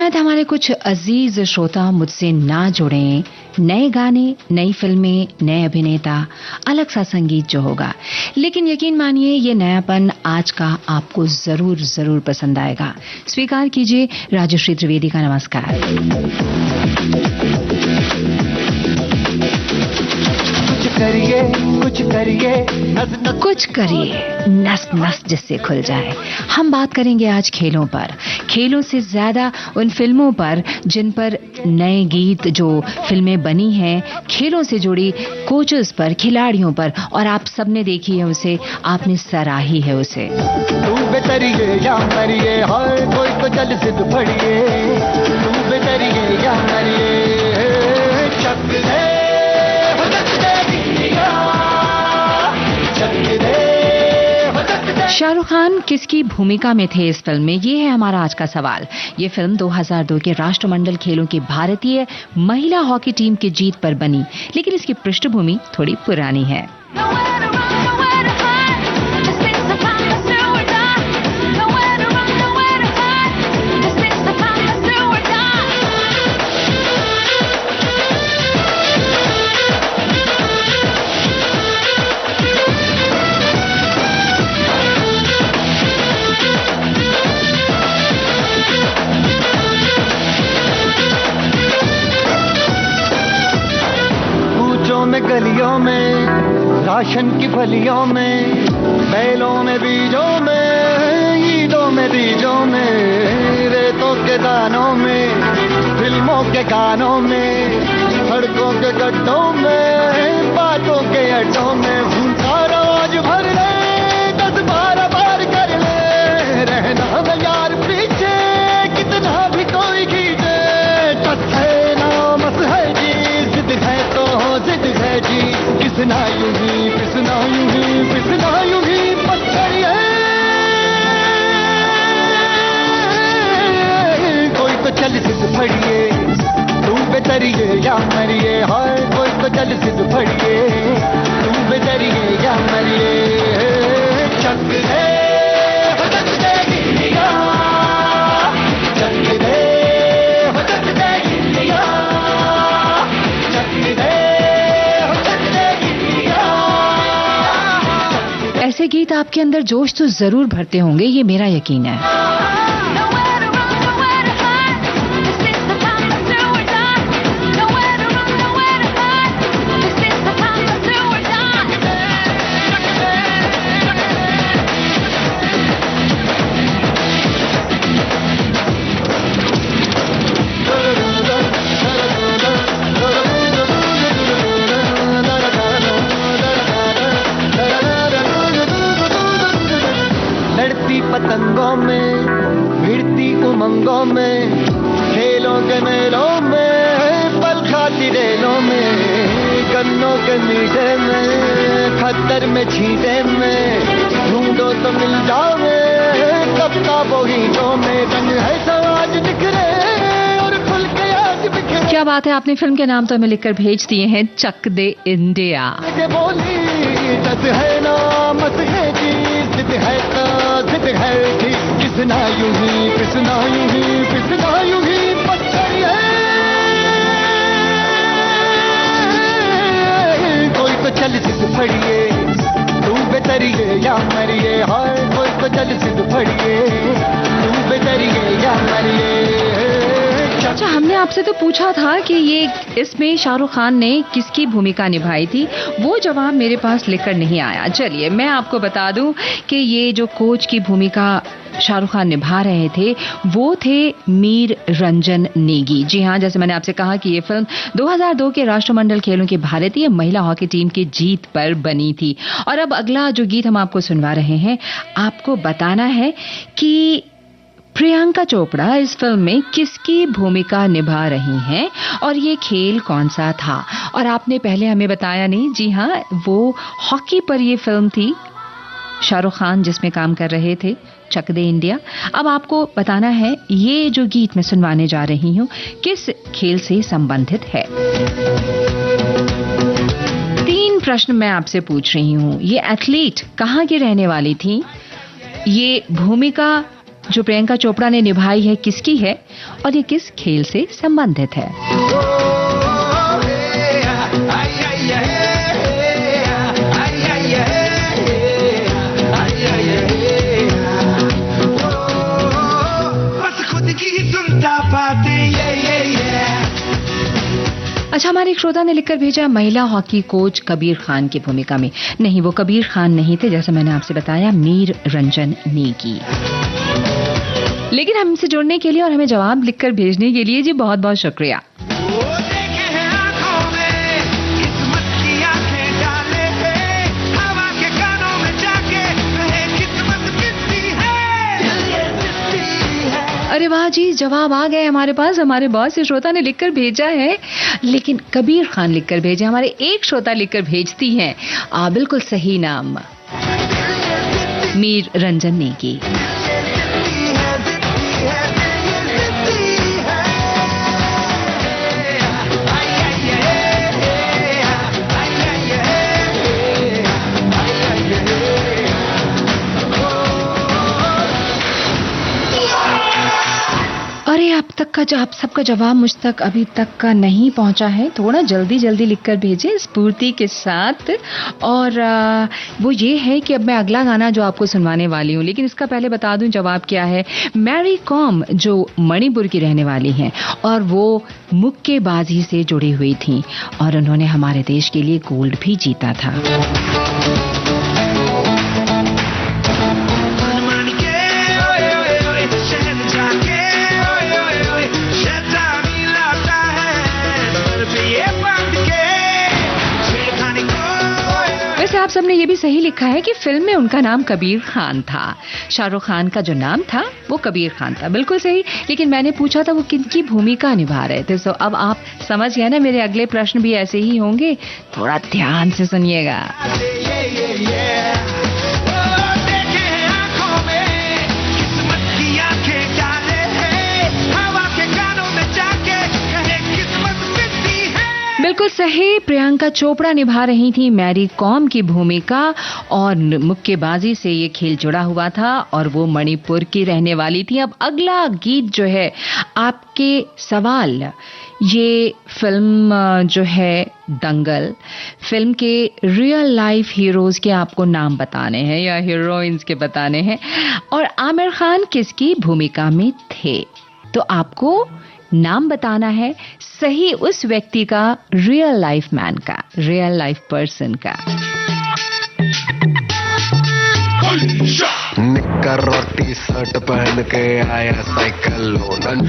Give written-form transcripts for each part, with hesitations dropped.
शायद हमारे कुछ अजीज श्रोता मुझसे ना जुड़ें, नए गाने, नई फिल्में, नए अभिनेता, अलग सा संगीत जो होगा, लेकिन यकीन मानिए ये नयापन आज का आपको जरूर जरूर पसंद आएगा। स्वीकार कीजिए राजश्री त्रिवेदी का नमस्कार। कुछ करिए नस नस जिससे खुल जाए। हम बात करेंगे आज खेलों पर, खेलों से ज्यादा उन फिल्मों पर जिन पर नए गीत, जो फिल्में बनी हैं, खेलों से जुड़ी कोचेस पर, खिलाड़ियों पर, और आप सबने देखी है उसे, आपने सराही है उसे। तू बेतरिए या मरिए, हाय कोई तो जल सिद्ध पड़िए, तू बेतरिए या मरिए, चक दे शाहरुख खान किसकी भूमिका में थे इस फिल्म में, ये है हमारा आज का सवाल। ये फिल्म 2002 के राष्ट्रमंडल खेलों की भारतीय महिला हॉकी टीम की जीत पर बनी, लेकिन इसकी पृष्ठभूमि थोड़ी पुरानी है। गलियों में, राशन की फलियों में, बैलों में, बीजों में, ईदों में, बीजों में, रेतों के दानों में, फिल्मों के गानों में, सड़कों के गड्ढों में, बातों के अड्डों में, सारा आज भर ले, 10-12 बार कर ले, रहना न यार पीछे, कितना भी कोई खींचे, टस है ना मस है जी, जिद है तो जिद है जी, किसना यूं ही पिसना यूं ही पिसना यूं ही पत्थर है, कोई तो चल सिद्ध फड़िए, तू बेतरिए या मरिए, हाय कोई तो चल सिद्ध फड़िए, तू बेतरिए या मरिए, चक दे चक दे गिलिया, चक दे चक दे गिलिया, चक दे। ऐसे गीत आपके अंदर जोश तो जरूर भरते होंगे, ये मेरा यकीन है। पतंगों में, भिड़ती उमंगों में, खेलों के मेलों में, पल खाती रेलों में, गन्नों के मीठे में, खद्दर में छींटे में, ढूंढो तो मिल जाओगे, कब का बोहीनों में, रंग है समाज बिखरे और खुल के आज बिखरे। क्या बात है, आपने फिल्म के नाम तो हमें लिखकर भेज दिए हैं, चक दे इंडिया। बोली दस है ना मत है जी, जिद है तो जिद है जी, किसना यूं ही पिसना यूं ही पिसना यूं ही पत्थर है, कोई तो चल सिद्ध फड़िए, तू बेतरिए या मरिए, हाय कोई तो चल सिद्ध फड़िए, तू बेतरिए या मरिए। अच्छा, हमने आपसे तो पूछा था कि ये इसमें शाहरुख खान ने किसकी भूमिका निभाई थी, वो जवाब मेरे पास लिखकर नहीं आया। चलिए मैं आपको बता दूं कि ये जो कोच की भूमिका शाहरुख खान निभा रहे थे वो थे मीर रंजन नेगी। जी हाँ, जैसे मैंने आपसे कहा कि ये फिल्म 2002 के राष्ट्रमंडल खेलों की भारतीय महिला हॉकी टीम की जीत पर बनी थी। और अब अगला जो गीत हम आपको सुनवा रहे हैं, आपको बताना है कि प्रियंका चोपड़ा इस फिल्म में किसकी भूमिका निभा रही हैं और ये खेल कौन सा था। और आपने पहले हमें बताया नहीं, जी हाँ, वो हॉकी पर ये फिल्म थी, शाहरुख खान जिसमें काम कर रहे थे, चक दे इंडिया। अब आपको बताना है ये जो गीत मैं सुनवाने जा रही हूँ किस खेल से संबंधित है। 3 प्रश्न मैं आपसे पूछ रही हूँ। ये एथलीट कहाँ की रहने वाली थी, ये भूमिका जो प्रियंका चोपड़ा ने निभाई है किसकी है और ये किस खेल से संबंधित है? अच्छा, हमारे एक श्रोता ने लिखकर भेजा महिला हॉकी कोच कबीर खान की भूमिका में। नहीं, वो कबीर खान नहीं थे, जैसा मैंने आपसे बताया, मीर रंजन नेगी। लेकिन हमसे जुड़ने के लिए और हमें जवाब लिखकर भेजने के लिए जी बहुत बहुत शुक्रिया। अरे वाह जी, जवाब आ गए हमारे पास। हमारे बॉस से श्रोता ने लिखकर भेजा है, लेकिन कबीर खान लिखकर भेजे। हमारे एक श्रोता लिखकर भेजती हैं बिल्कुल सही नाम, मीर रंजन नेगी। अरे अब तक का आप सबका जवाब मुझ तक अभी तक का नहीं पहुंचा है। थोड़ा जल्दी जल्दी लिखकर भेजें स्फूर्ति के साथ। और वो ये है कि अब मैं अगला गाना जो आपको सुनवाने वाली हूँ, लेकिन इसका पहले बता दूं जवाब क्या है। मैरी कॉम जो मणिपुर की रहने वाली हैं और वो मुक्केबाजी से जुड़ी हुई थी और उन्होंने हमारे देश के लिए गोल्ड भी जीता था। आप सबने ये भी सही लिखा है कि फिल्म में उनका नाम कबीर खान था। शाहरुख खान का जो नाम था वो कबीर खान था, बिल्कुल सही। लेकिन मैंने पूछा था वो किनकी भूमिका निभा रहे थे। तो अब आप समझ गए ना, मेरे अगले प्रश्न भी ऐसे ही होंगे। थोड़ा ध्यान से सुनिएगा। बिल्कुल सही, प्रियंका चोपड़ा निभा रही थी मैरी कॉम की भूमिका और मुक्केबाजी से ये खेल जुड़ा हुआ था और वो मणिपुर की रहने वाली थी। अब अगला गीत जो है आपके सवाल, ये फिल्म जो है दंगल, फिल्म के रियल लाइफ हीरोज के आपको नाम बताने हैं या हीरोइंस के बताने हैं और आमिर खान किसकी भूमिका में थे। तो आपको नाम बताना है सही उस व्यक्ति का, रियल लाइफ मैन का, रियल लाइफ पर्सन का। निक्कर और टी शर्ट पहन के आया साइकिल लोन,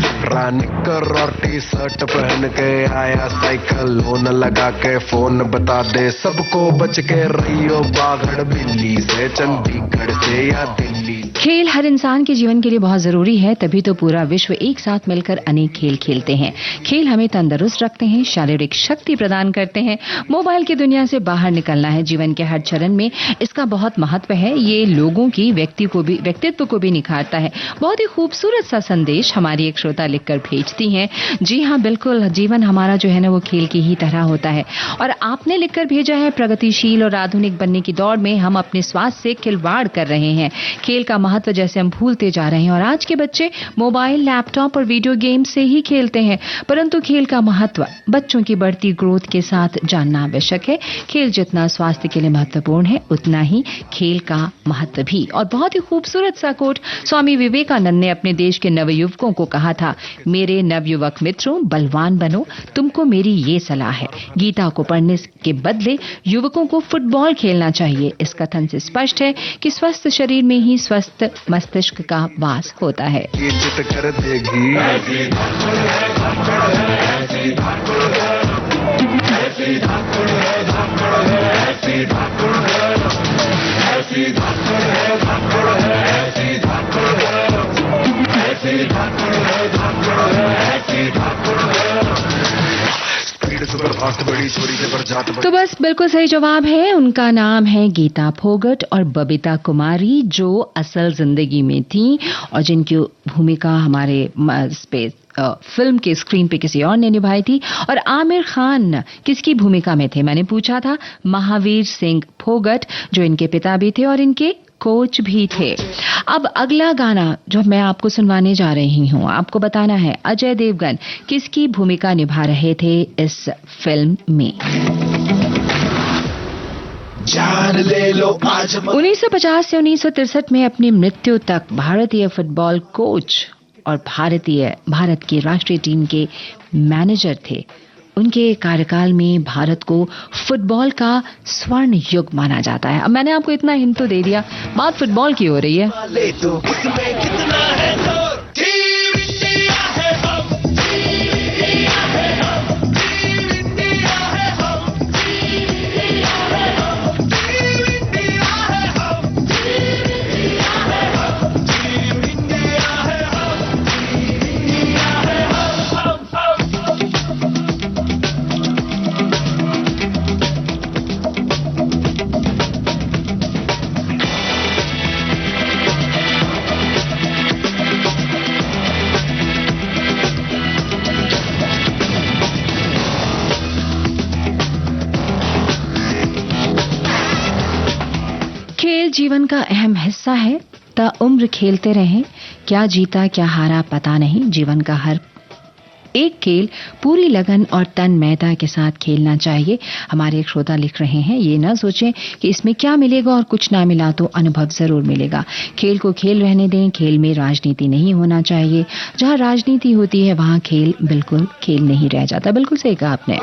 निक्कर और टी शर्ट पहन के आया साइकिल लोन, लगा के फोन बता दे सबको बच के रहियो बागड़ बिल्ली से, चंडीगढ़ से या दिल्ली। खेल हर इंसान के जीवन के लिए बहुत जरूरी है, तभी तो पूरा विश्व एक साथ मिलकर अनेक खेल खेलते हैं। खेल हमें तंदुरुस्त रखते हैं, शारीरिक शक्ति प्रदान करते हैं, मोबाइल की दुनिया से बाहर निकलना है। जीवन के हर चरण में इसका बहुत महत्व है। ये लोगों की व्यक्तित्व को भी निखारता है। बहुत ही खूबसूरत सा संदेश हमारी एक श्रोता लिखकर भेजती हैं। जी हाँ, बिल्कुल, जीवन हमारा जो है ना वो खेल की ही तरह होता है। और आपने लिखकर भेजा है, प्रगतिशील और आधुनिक बनने की दौड़ में हम अपने स्वास्थ्य से खिलवाड़ कर रहे हैं। खेल का महत्व जैसे हम भूलते जा रहे हैं और आज के बच्चे मोबाइल, लैपटॉप और वीडियो गेम से ही खेलते हैं। परंतु खेल का महत्व बच्चों की बढ़ती ग्रोथ के साथ जानना आवश्यक है। खेल जितना स्वास्थ्य के लिए महत्वपूर्ण है, उतना ही खेल का महत्व भी। और बहुत ही खूबसूरत सा कोट स्वामी विवेकानंद ने अपने देश के नवयुवकों को कहा था, मेरे नवयुवक मित्रों, बलवान बनो, तुमको मेरी ये सलाह है। गीता को पढ़ने के बदले युवकों को फुटबॉल खेलना चाहिए। इस कथन से स्पष्ट है कि स्वस्थ शरीर में ही स्वस्थ मस्तिष्क का वास होता है। कर देगी तो बस बिल्कुल सही जवाब है। उनका नाम है गीता फोगट और बबीता कुमारी, जो असल जिंदगी में थी और जिनकी भूमिका हमारे फिल्म के स्क्रीन पे किसी और ने निभाई थी। और आमिर खान किसकी भूमिका में थे? मैंने पूछा था महावीर सिंह फोगट, जो इनके पिता भी थे और इनके कोच भी थे। अब अगला गाना जो मैं आपको सुनवाने जा रही हूँ, आपको बताना है अजय देवगन किसकी भूमिका निभा रहे थे इस फिल्म में। जान ले लो आज 1950 से 1963 में अपनी मृत्यु तक भारतीय फुटबॉल कोच और भारत की राष्ट्रीय टीम के मैनेजर थे। उनके कार्यकाल में भारत को फुटबॉल का स्वर्ण युग माना जाता है। अब मैंने आपको इतना हिंट तो दे दिया, बात फुटबॉल की हो रही है। ले तो किसमें कितना है जोर, टीम इंडिया है हम, टीम इंडिया है हम, टीम इंडिया है हम, टीम इंडिया है हम, टीम इंडिया है हम, टीम इंडिया है हम, टीम इंडिया है हम, टीम इंडिया है हम। खेल जीवन का अहम हिस्सा है, ताउम्र खेलते रहें, क्या जीता क्या हारा पता नहीं। जीवन का हर एक खेल पूरी लगन और तन मैदा के साथ खेलना चाहिए। हमारे एक श्रोता लिख रहे हैं, ये ना सोचें कि इसमें क्या मिलेगा और कुछ ना मिला तो अनुभव जरूर मिलेगा। खेल को खेल रहने दें, खेल में राजनीति नहीं होना चाहिए। जहां राजनीति होती है वहां खेल बिल्कुल खेल नहीं रह जाता। बिल्कुल सही कहा आपने।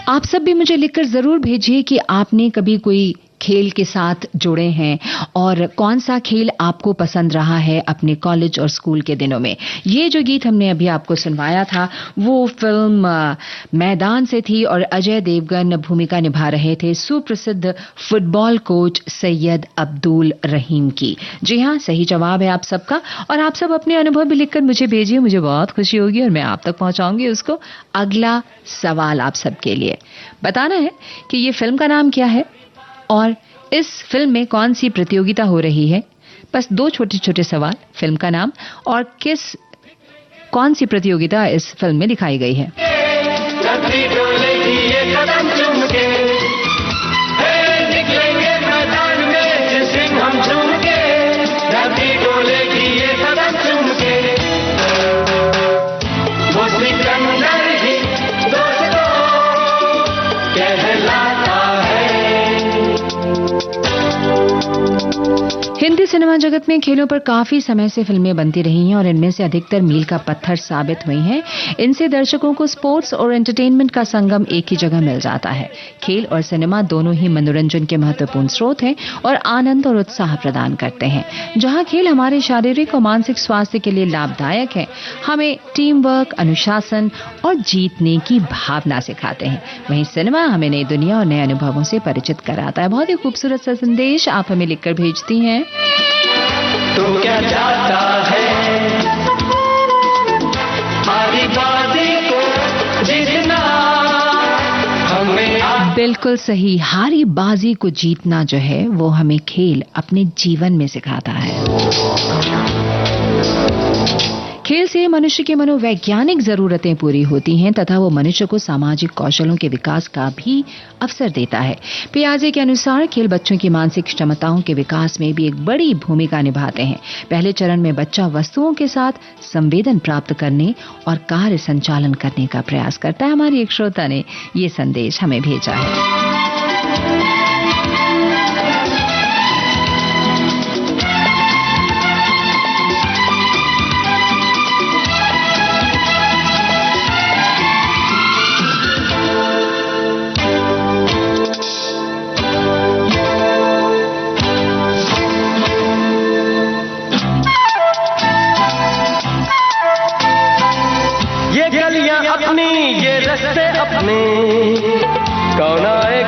आप सब भी मुझे लिखकर जरूर भेजिए कि आपने कभी कोई खेल के साथ जुड़े हैं और कौन सा खेल आपको पसंद रहा है अपने कॉलेज और स्कूल के दिनों में। ये जो गीत हमने अभी आपको सुनवाया था वो फिल्म मैदान से थी और अजय देवगन भूमिका निभा रहे थे सुप्रसिद्ध फुटबॉल कोच सैयद अब्दुल रहीम की। जी हाँ, सही जवाब है आप सबका। और आप सब अपने अनुभव भी लिखकर मुझे भेजिए, मुझे बहुत खुशी होगी और मैं आप तक पहुंचाऊंगी उसको। अगला सवाल आप सबके लिए, बताना है कि ये फिल्म का नाम क्या है और इस फिल्म में कौन सी प्रतियोगिता हो रही है। बस 2 छोटे छोटे सवाल, फिल्म का नाम और कौन सी प्रतियोगिता इस फिल्म में दिखाई गई है। हिंदी सिनेमा जगत में खेलों पर काफी समय से फिल्में बनती रही हैं और इनमें से अधिकतर मील का पत्थर साबित हुई हैं। इनसे दर्शकों को स्पोर्ट्स और एंटरटेनमेंट का संगम एक ही जगह मिल जाता है। खेल और सिनेमा दोनों ही मनोरंजन के महत्वपूर्ण स्रोत हैं और आनंद और उत्साह प्रदान करते हैं। जहां खेल हमारे शारीरिक और मानसिक स्वास्थ्य के लिए लाभदायक है, हमें टीम वर्क, अनुशासन और जीतने की भावना सिखाते हैं, वहीं सिनेमा हमें नई दुनिया और नए अनुभवों से परिचित कराता है। बहुत ही खूबसूरत सा संदेश आप हमें लिखकर भेजती हैं। तो क्या चाहता है हमारी बाजी को जीतना, हमें बिल्कुल सही, हारी बाजी को जीतना जो है वो हमें खेल अपने जीवन में सिखाता है। खेल से मनुष्य की मनोवैज्ञानिक जरूरतें पूरी होती हैं तथा वो मनुष्य को सामाजिक कौशलों के विकास का भी अवसर देता है। पियाजे के अनुसार खेल बच्चों की मानसिक क्षमताओं के विकास में भी एक बड़ी भूमिका निभाते हैं। पहले चरण में बच्चा वस्तुओं के साथ संवेदन प्राप्त करने और कार्य संचालन करने का प्रयास करता है। हमारी एक श्रोता ने ये संदेश हमें भेजा है। अपनी ये रस्ते अपने कौन आए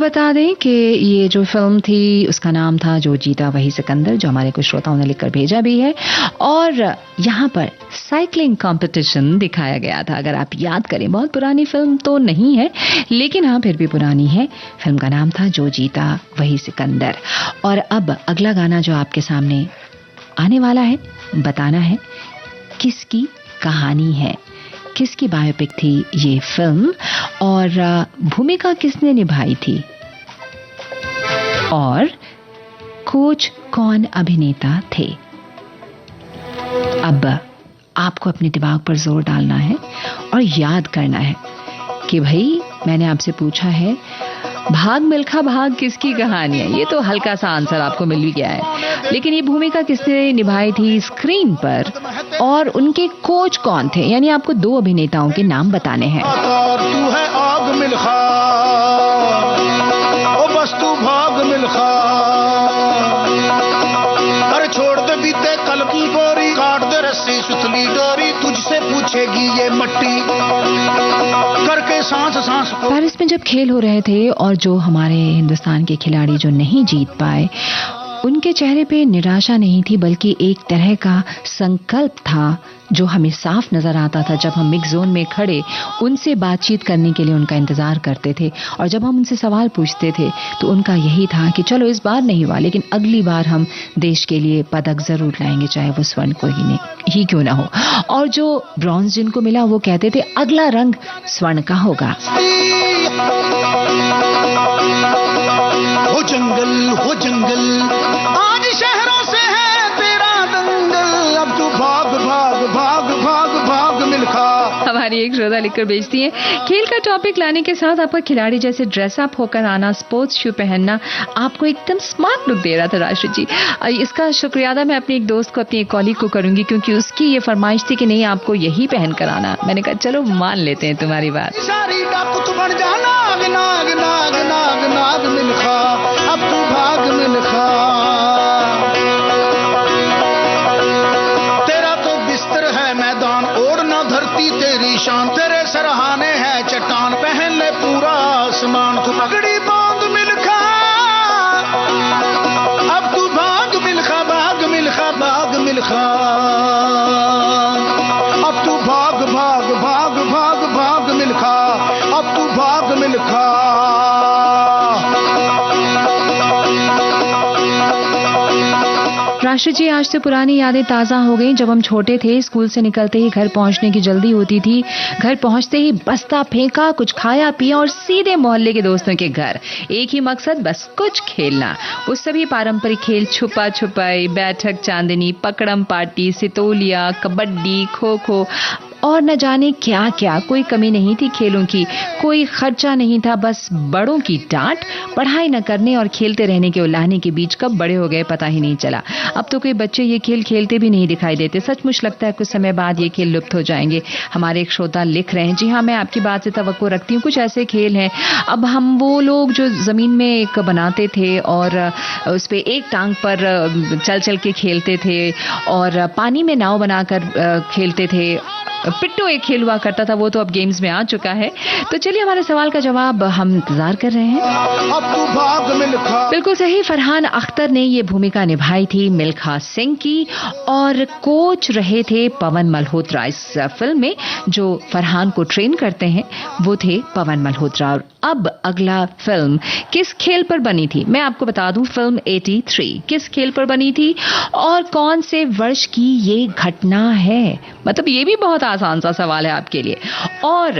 बता दें कि ये जो फिल्म थी उसका नाम था जो जीता वही सिकंदर, जो हमारे कुछ श्रोताओं ने लिखकर भेजा भी है। और यहाँ पर साइकिलिंग कंपटीशन दिखाया गया था। अगर आप याद करें, बहुत पुरानी फिल्म तो नहीं है, लेकिन हाँ फिर भी पुरानी है। फिल्म का नाम था जो जीता वही सिकंदर। और अब अगला गाना जो आपके सामने आने वाला है, बताना है किसकी कहानी है, किसकी बायोपिक थी ये फिल्म, और भूमिका किसने निभाई थी, और कोच कौन अभिनेता थे। अब आपको अपने दिमाग पर जोर डालना है और याद करना है कि भाई मैंने आपसे पूछा है भाग मिल्खा भाग किसकी कहानी है। ये तो हल्का सा आंसर आपको मिल भी गया है, लेकिन ये भूमिका किसने निभाई थी स्क्रीन पर और उनके कोच कौन थे, यानी आपको दो अभिनेताओं के नाम बताने हैं। तू है आग मिल्खा, ओ बस तू भाग मिल्खा, अरे छोड़ दे बीते कल की बोरी, काट दे रस्सी सुतली डोरी, तुझसे पूछेगी ये मट्टी करके सांस सांस को। पेरिस में जब खेल हो रहे थे और जो हमारे हिंदुस्तान के खिलाड़ी जो नहीं जीत पाए, उनके चेहरे पे निराशा नहीं थी बल्कि एक तरह का संकल्प था जो हमें साफ नजर आता था। जब हम मिक्स जोन में खड़े उनसे बातचीत करने के लिए उनका इंतजार करते थे और जब हम उनसे सवाल पूछते थे तो उनका यही था कि चलो इस बार नहीं हुआ लेकिन अगली बार हम देश के लिए पदक जरूर लाएंगे, चाहे वो स्वर्ण को ही क्यों ना हो। और जो ब्रॉन्ज जिनको मिला वो कहते थे अगला रंग स्वर्ण का होगा। हो जंगल आज शहरों से है तेरा दंगल, अब तू भाग भाग भाग भाग भाग मिल्खा। हमारी एक श्रोता लिखकर भेजती है, खेल का टॉपिक लाने के साथ आपका खिलाड़ी जैसे ड्रेसअप होकर आना, स्पोर्ट्स शू पहनना आपको एकदम स्मार्ट लुक दे रहा था राशि जी। इसका शुक्रिया अदा मैं अपनी एक दोस्त को, अपनी एक कॉलीग को करूंगी क्योंकि उसकी ये फरमाइश थी कि नहीं आपको यही पहन कर आना। मैंने कहा चलो मान लेते हैं तुम्हारी बात। सारी डाकू तू बन जा नाग नाग नाग नाग नाग मिल्खा, अब तू भाग मिल्खा, तेरा तो बिस्तर है मैदान और ना धरती तेरी शान, तेरे सरहाने है चट्टान, पहन ले पूरा आसमान, तू पगड़ी बांध मिल्खा, अब तू भाग मिल्खा भाग मिल्खा भाग मिल्खा, अब तू भाग भाग भाग भाग भाग मिल्खा, अब तू भाग मिल्खा। राशि जी आज से पुरानी यादें ताज़ा हो गई। जब हम छोटे थे स्कूल से निकलते ही घर पहुंचने की जल्दी होती थी, घर पहुंचते ही बस्ता फेंका, कुछ खाया पिया और सीधे मोहल्ले के दोस्तों के घर। एक ही मकसद, बस कुछ खेलना। उस सभी पारंपरिक खेल छुपा छुपाई, बैठक चांदनी, पकड़म पार्टी, सितोलिया, कबड्डी, खो खो और न जाने क्या क्या, कोई कमी नहीं थी खेलों की, कोई खर्चा नहीं था, बस बड़ों की डांट, पढ़ाई न करने और खेलते रहने के उल्लाहने के बीच कब बड़े हो गए पता ही नहीं चला। अब तो कोई बच्चे ये खेल खेलते भी नहीं दिखाई देते। सचमुच लगता है कुछ समय बाद ये खेल लुप्त हो जाएंगे। हमारे एक श्रोता लिख रहे हैं, जी हाँ मैं आपकी बात से तवक्को रखती हूँ। कुछ ऐसे खेल हैं, अब हम वो लोग जो जमीन में एक बनाते थे और उस पे एक टांग पर चल चल के खेलते थे और पानी में नाव बनाकर खेलते थे, पिट्टू एक खेल हुआ करता था, वो तो अब गेम्स में आ चुका है। तो चलिए हमारे सवाल का जवाब हम इंतजार कर रहे हैं। अब तू भाग मिल्खा। बिल्कुल सही, फरहान अख्तर ने ये भूमिका निभाई थी मिल्खा सिंह की और कोच रहे थे पवन मल्होत्रा। इस फिल्म में जो फरहान को ट्रेन करते हैं वो थे पवन मल्होत्रा। और अब अगला फिल्म किस खेल पर बनी थी, मैं आपको बता दूं, फिल्म 83 किस खेल पर बनी थी और कौन से वर्ष की ये घटना है। मतलब ये भी बहुत आसान सा सवाल है आपके लिए। और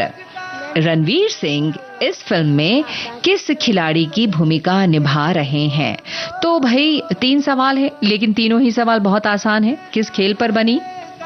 रणवीर सिंह इस फिल्म में किस खिलाड़ी की भूमिका निभा रहे हैं। तो भाई 3 सवाल है लेकिन तीनों ही सवाल बहुत आसान है। किस खेल पर बनी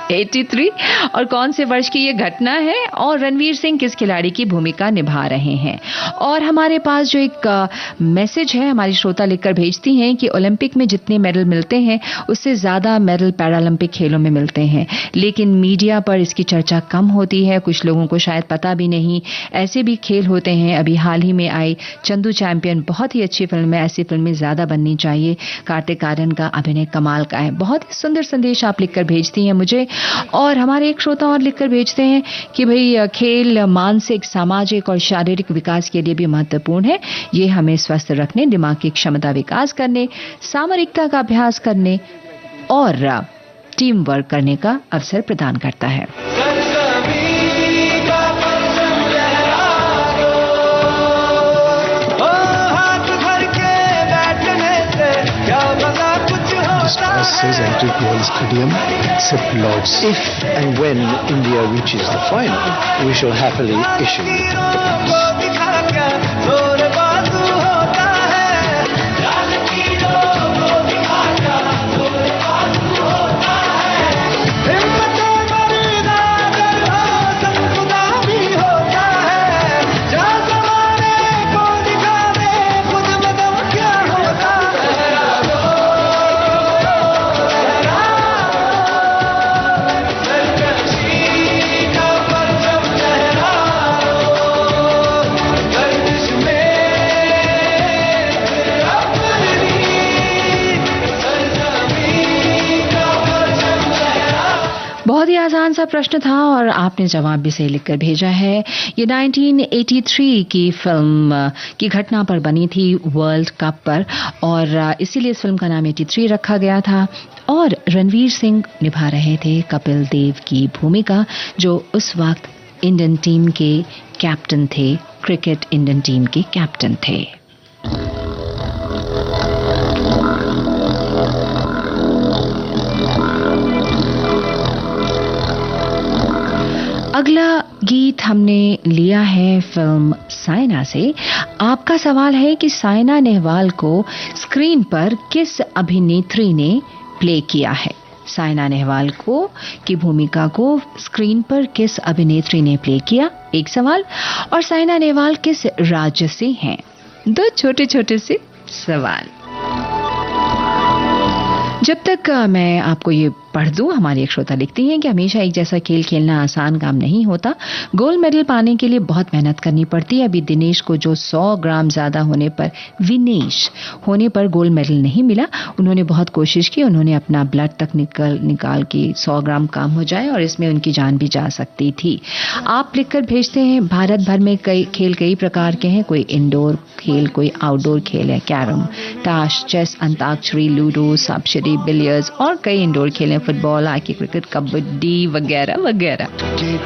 83 और कौन से वर्ष की ये घटना है और रणवीर सिंह किस खिलाड़ी की भूमिका निभा रहे हैं। और हमारे पास जो एक मैसेज है हमारी श्रोता लिखकर भेजती हैं कि ओलंपिक में जितने मेडल मिलते हैं उससे ज्यादा मेडल पैरालंपिक खेलों में मिलते हैं, लेकिन मीडिया पर इसकी चर्चा कम होती है, कुछ लोगों को शायद पता भी नहीं। ऐसे भी खेल होते हैं। अभी हाल ही में आई चंदू चैंपियन बहुत ही अच्छी फिल्म है, ऐसी फिल्में ज्यादा बननी चाहिए। कार्तिक आर्यन का अभिनय कमाल का है। बहुत ही सुंदर संदेश आप लिखकर भेजती हैं मुझे और हमारे एक श्रोता और लिखकर भेजते हैं कि भाई खेल मानसिक, सामाजिक और शारीरिक विकास के लिए भी महत्वपूर्ण है। ये हमें स्वस्थ रखने, दिमाग की क्षमता विकास करने, सामरिकता का अभ्यास करने और टीम वर्क करने का अवसर प्रदान करता है। Says entry goal stadium except Lords. If and when India reaches the final, we shall happily issue the बहुत ही आसान सा प्रश्न था और आपने जवाब भी सही लिखकर भेजा है। ये 1983 की फिल्म की घटना पर बनी थी, वर्ल्ड कप पर, और इसीलिए इस फिल्म का नाम 83 रखा गया था। और रणवीर सिंह निभा रहे थे कपिल देव की भूमिका, जो उस वक्त इंडियन टीम के कैप्टन थे, क्रिकेट इंडियन टीम के कैप्टन थे। अगला गीत हमने लिया है फिल्म साइना से। आपका सवाल है कि साइना नेहवाल को स्क्रीन पर किस अभिनेत्री ने प्ले किया है। साइना नेहवाल को की भूमिका को स्क्रीन पर किस अभिनेत्री ने प्ले किया, एक सवाल। और साइना नेहवाल किस राज्य से हैं, दो छोटे छोटे से सवाल। जब तक मैं आपको ये पढ़ दूं, हमारी एक श्रोता लिखती हैं कि हमेशा एक जैसा खेल खेलना आसान काम नहीं होता। गोल्ड मेडल पाने के लिए बहुत मेहनत करनी पड़ती है। अभी दिनेश को जो 100 ग्राम ज्यादा होने पर, विनेश होने पर गोल्ड मेडल नहीं मिला। उन्होंने बहुत कोशिश की, उन्होंने अपना ब्लड तक निकाल के 100 ग्राम कम हो जाए और इसमें उनकी जान भी जा सकती थी। आप लिखकर भेजते हैं, भारत भर में कई प्रकार के हैं। कोई इंडोर खेल, कोई आउटडोर खेल है, कैरम, ताश, चेस, अंताक्षरी, लूडो, सांप-सीढ़ी, बिलियर्ड्स और कई इंडोर खेल हैं, फुटबॉल, हॉकी, क्रिकेट, कबड्डी वगैरह वगैरह।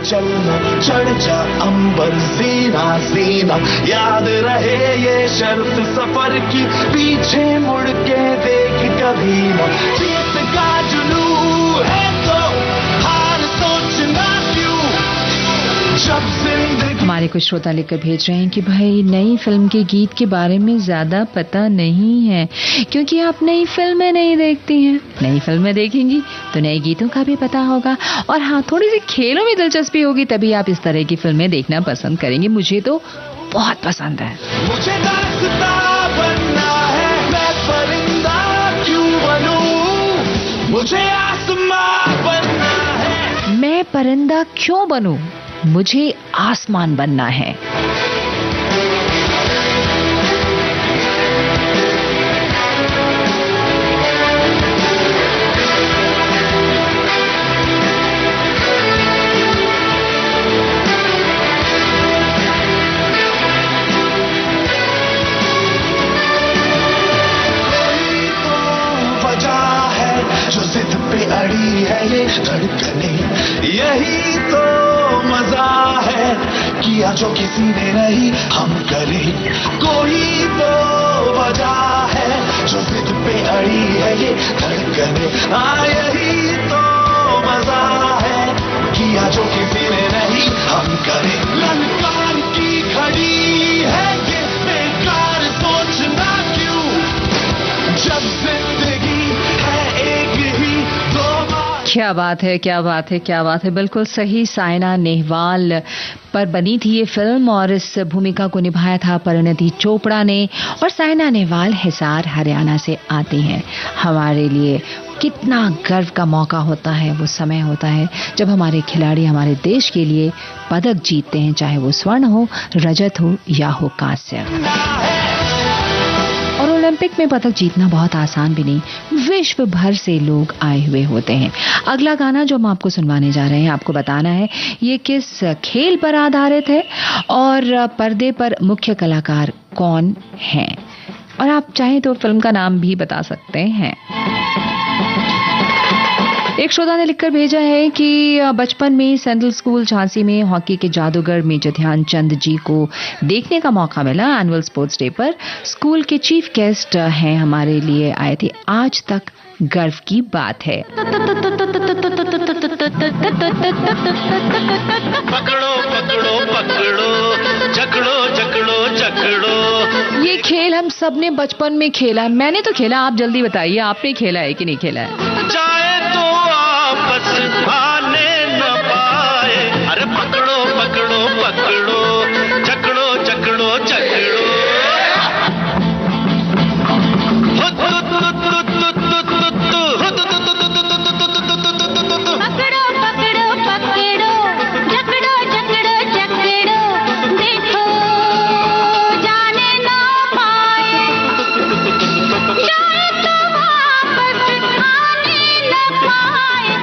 चलना चढ़ जा अंबर सीना सीना, याद रहे ये शर्त सफर की, पीछे मुड़ के देख कभी ना, जीत का जुनून है तो हार सोचना क्यों, जब जिंदगी। हमारे कुछ श्रोता लिखकर भेज रहे हैं कि भाई नई फिल्म के गीत के बारे में ज्यादा पता नहीं है, क्योंकि आप नई फिल्में नहीं देखती हैं। नई फिल्में देखेंगी तो नए गीतों का भी पता होगा, और हाँ, थोड़ी सी खेलों में दिलचस्पी होगी, तभी आप इस तरह की फिल्में देखना पसंद करेंगे। मुझे तो बहुत पसंद है। मुझे दास्तां बनना है, मैं परिंदा क्यों बनूं, मुझे आसमां बनना है। मैं परिंदा क्यों बनूं, मुझे आसमान बनना है। जो जिद पे अड़ी है ये धड़कने, यही तो मजा है, किया जो किसी ने नहीं हम करें, कोई तो वजह है, जो जिद पे अड़ी है ये धड़कने, यही तो मजा है, किया जो किसी ने नहीं हम करें, ललकार की खड़ी है ये बेकार सोचना क्यों, जब जिंदगी क्या बात है, क्या बात है, क्या बात है। बिल्कुल सही, साइना नेहवाल पर बनी थी ये फिल्म और इस भूमिका को निभाया था परिणीति चोपड़ा ने। और साइना नेहवाल हिसार हरियाणा से आती हैं। हमारे लिए कितना गर्व का मौका होता है, वो समय होता है जब हमारे खिलाड़ी हमारे देश के लिए पदक जीतते हैं, चाहे वो स्वर्ण हो, रजत हो या हो कांस्य। ओलंपिक में पदक जीतना बहुत आसान भी नहीं, विश्व भर से लोग आए हुए होते हैं। अगला गाना जो हम आपको सुनवाने जा रहे हैं, आपको बताना है ये किस खेल पर आधारित है और पर्दे पर मुख्य कलाकार कौन हैं, और आप चाहें तो फिल्म का नाम भी बता सकते हैं। एक श्रोता ने लिखकर भेजा है कि बचपन में सेंट्रल स्कूल झांसी में हॉकी के जादूगर मेजर ध्यानचंद जी को देखने का मौका मिला एनुअल स्पोर्ट्स डे पर। स्कूल के चीफ गेस्ट हैं, हमारे लिए आए थे, आज तक गर्व की बात है। पकड़ो पकड़ो पकड़ो, जकड़ो जकड़ो जकड़ो। ये खेल हम सब ने बचपन में खेला है। मैंने तो खेला, आप जल्दी बताइए आपने खेला है कि नहीं खेला है। चाहे तो वापस आने न पाए, अरे पकड़ो पकड़ो पकड़ो, जकड़ो जकड़ो जकड़ो।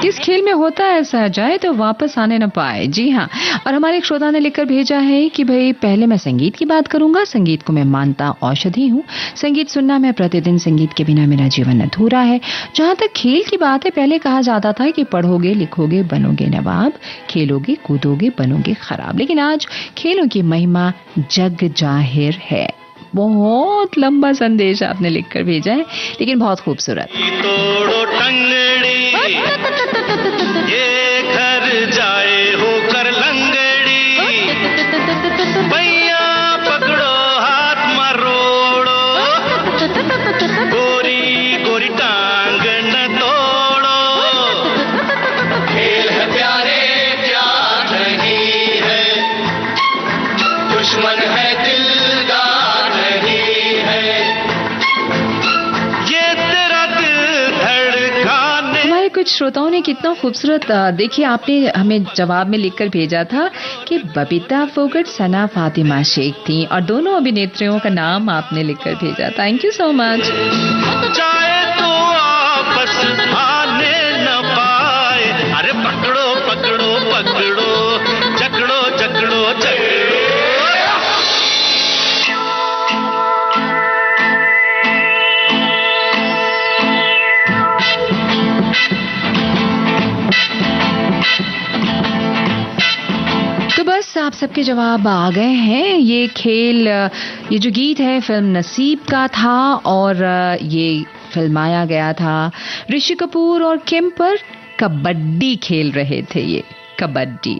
किस खेल में होता है ऐसा, जाए तो वापस आने न पाए। जी हाँ, और हमारे एक श्रोता ने लिखकर भेजा है कि भाई पहले मैं संगीत की बात करूंगा। संगीत को मैं मानता औषधि हूँ, संगीत सुनना मैं प्रतिदिन, संगीत के बिना मेरा जीवन अधूरा है। जहाँ तक खेल की बात है, पहले कहा जाता था कि पढ़ोगे लिखोगे बनोगे नवाब, खेलोगे कूदोगे बनोगे खराब, लेकिन आज खेलों की महिमा जग जाहिर है। बहुत लंबा संदेश आपने लिखकर भेजा है, लेकिन बहुत खूबसूरत। तोड़ो टंगड़ी, ये घर जाए होकर लंगड़ी, भैया पकड़ो हाथ मरोड़ो, गोरी गोरी टांग न तोड़ो। खेल है प्यारे प्यार नहीं है, दुश्मन है दिलदार नहीं है, ये तेरा दिल धड़काने। हमारे कुछ श्रोताओं ने कितना खूबसूरत, देखिए आपने हमें जवाब में लिखकर भेजा था कि बबीता फोगट सना फातिमा शेख थी, और दोनों अभिनेत्रियों का नाम आपने लिखकर भेजा। Thank you so much. चाहे तो वापस आने न पाए, अरे पकड़ो पकड़ो पकड़ो, जकड़ो जकड़ो जकड़ो। तो बस आप सबके जवाब आ गए हैं। ये खेल, ये जो गीत है फिल्म नसीब का था, और ये फिल्माया गया था ऋषि कपूर और किम पर। कबड्डी खेल रहे थे, ये कबड्डी